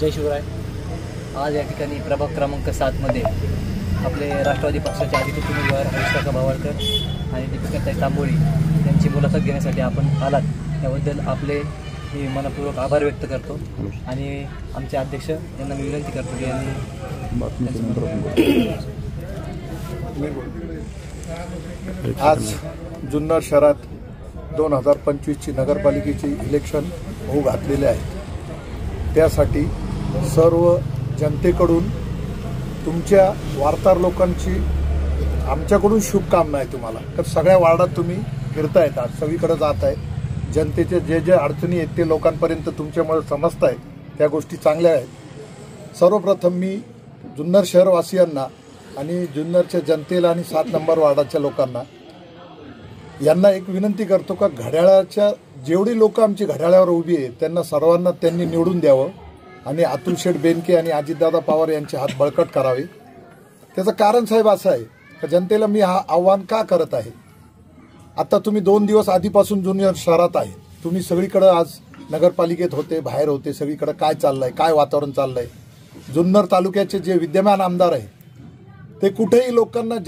जय शिवराय। आज या ठिकाणी प्रभाग क्रमांक 7 मध्ये आपले राष्ट्रवादी पक्षाचे अधिकृत उमेदवार हरीश भावळकर आणि दीपिकाताई तांबोळी यांची मुलाखत घेण्यासाठी आपण आलात, त्याबद्दल आपले मी मनपूर्वक आभार व्यक्त करतो आणि आमचे अध्यक्ष यांना मी विनंती करतो की यांनी आज जुन्नर शहरात 2025ची नगरपालिकेची इलेक्शन होऊ घातलेले आहे। त्यासाठी सर्व जनतेकडून तुमच्या वार्ताहर लोकांची आमच्याकडून शुभकामना आहे तुम्हाला। तर सगळ्या वार्डात तुम्ही फिरतायत, आज सगळीकडे जात आहे, जनतेचे जे जे अडचणी आहेत ते लोकांपर्यंत तुमच्यामुळे समजत आहे, त्या गोष्टी चांगल्या आहेत। सर्वप्रथम मी जुन्नर शहरवासियांना आणि जुन्नरच्या जनतेला आणि 7 नंबर वार्डाच्या लोकांना यांना एक विनंती करतो का घड्याळाच्या जेवढी लोक आमची घड्याळावर उभी आहेत त्यांना सर्वांना त्यांनी निवडून द्यावं आणि अतुल शेठ बेनके आणि अजितदादा पवार यांचे हात बळकट करावे। त्याचं कारण साहेब असं आहे की जनतेला मी हा आव्हान का करत आहे, आता तुम्ही 2 दिवस आधीपासून जुन्नर शहरात आहे, तुम्ही सगळीकडे आज नगरपालिकेत होते, बाहेर होते, सगळीकडे काय चाललंय, काय वातावरण चाललंय। जुन्नर तालुक्याचे जे विद्यमान आमदार आहे ते कुठेही लोकांना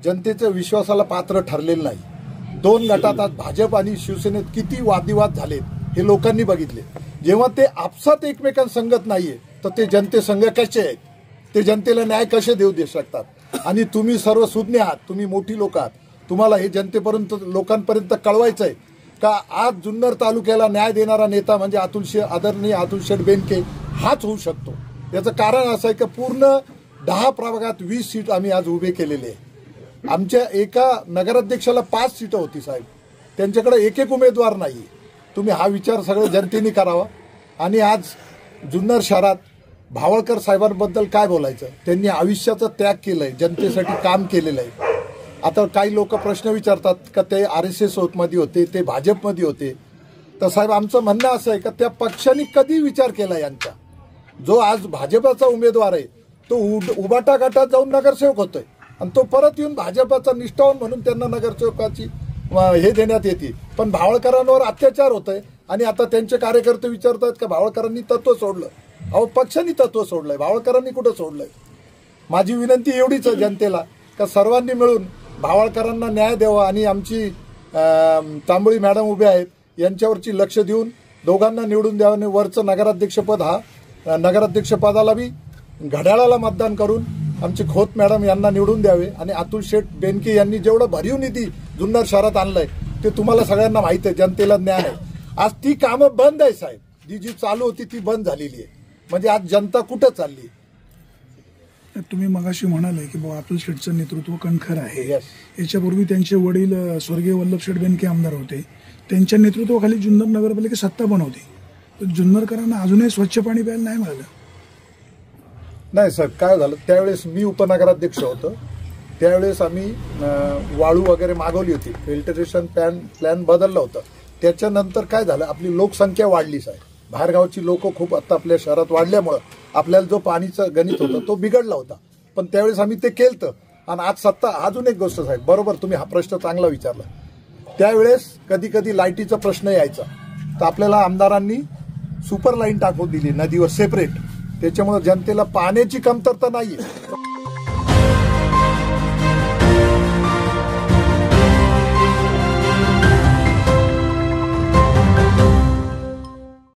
जनतेच्या विश्वासाला पात्र ठरलेलं नाही। 2 गटात आज भाजप आणि शिवसेनेत किती वादविवाद झालेत हे लोकांनी बघितले। जेव्हा ते आपसात एकमेकांसंगत नाहीये तर ते जनतेसंग कसे आहेत, ते जनतेला न्याय कसे देऊ शकतात। आणि तुम्ही सर्व सुज्ञ आहात, तुम्ही मोठी लोक आहात, तुम्हाला हे जनतेपर्यंत लोकांपर्यंत कळवायचं आहे का आज जुन्नर तालुक्याला न्याय देणारा नेता म्हणजे आदरणीय अतुल शेठ बेनके हाच होऊ शकतो। याचं कारण असं आहे की पूर्ण 10 प्रभागात 20 सीट आम्ही आज उभे केलेले आहे। आमच्या एका नगराध्यक्षाला 5 सीटं होती साहेब, त्यांच्याकडे एक उमेदवार नाही। तुम्ही हा विचार सगळं जनतेने करावा। आणि आज जुन्नर शहरात भावळकर साहेबांबद्दल काय बोलायचं, त्यांनी आयुष्याचा त्याग केलाय, जनतेसाठी काम केलेलं आहे। आता काही लोक प्रश्न विचारतात का ते RSS मध्ये होते, ते भाजपमध्ये होते, तर साहेब आमचं म्हणणं असं आहे का त्या पक्षाने कधी विचार केला यांचा। जो आज भाजपाचा उमेदवार आहे तो उबाटा गटात जाऊन नगरसेवक होतोय आणि तो परत येऊन भाजपाचा निष्ठावान म्हणून त्यांना नगरसेवकाची हे देण्यात येते, पण भावळकरांवर अत्याचार होत आहे। आणि आता त्यांचे कार्यकर्ते विचारतात का भावळकरांनी तत्व सोडलं, अहो पक्षांनी तत्व सोडलंय, भावळकरांनी कुठं सोडलंय। माझी विनंती एवढीच आहे जनतेला का सर्वांनी मिळून भावळकरांना न्याय द्यावा आणि आमची तांबोळी मॅडम उभे आहेत यांच्यावरची लक्ष देऊन दोघांना निवडून द्यावं आणि वरचं नगराध्यक्षपद हा नगराध्यक्षपदाला बी घड्याळाला मतदान करून आमचे खोत मॅडम यांना निवडून द्यावे। आणि अतुल शेठ बेनके यांनी जेवढं भरीव निधी जुन्नर शहरात आणलाय ते तुम्हाला सगळ्यांना माहिती आहे, जनतेला ज्ञान आहे। आज ती कामं बंद आहे साहेब, जी चालू होती ती बंद झालेली आहे, म्हणजे आज जनता कुठं चालली। तुम्ही मगाशी म्हणाले की बाबा अतुल शेठचं नेतृत्व कणखर आहे। याच्यापूर्वी त्यांचे वडील स्वर्गीय वल्लभ शेठ बेनके आमदार होते, त्यांच्या नेतृत्वाखाली जुन्नर नगरपालिकेत सत्ता पण होती, तर जुन्नरकरांना अजूनही स्वच्छ पाणी प्यायला नाही मिळालं। नाही साहेब, काय झालं त्यावेळेस मी उपनगराध्यक्ष होतो, त्यावेळेस आम्ही वाळू वगैरे मागवली होती, फिल्टरेशन प्लॅन बदललं होतं। त्याच्यानंतर काय झालं, आपली लोकसंख्या वाढली साहेब, बाहेरगावची लोक खूप आता आपल्या शहरात वाढल्यामुळं आपल्याला जो पाणीचं गणित होतं तो बिघडला होता, पण त्यावेळेस आम्ही ते केलं। आणि आज सत्ता, अजून एक गोष्ट साहेब, बरोबर तुम्ही हा प्रश्न चांगला विचारला, त्यावेळेस कधी कधी लाईटीचा प्रश्न यायचा तर आपल्याला आमदारांनी सुपर लाईन टाकून दिली नदीवर सेपरेट, त्याच्यामुळे जनतेला पाण्याची कमतरता नाहीये।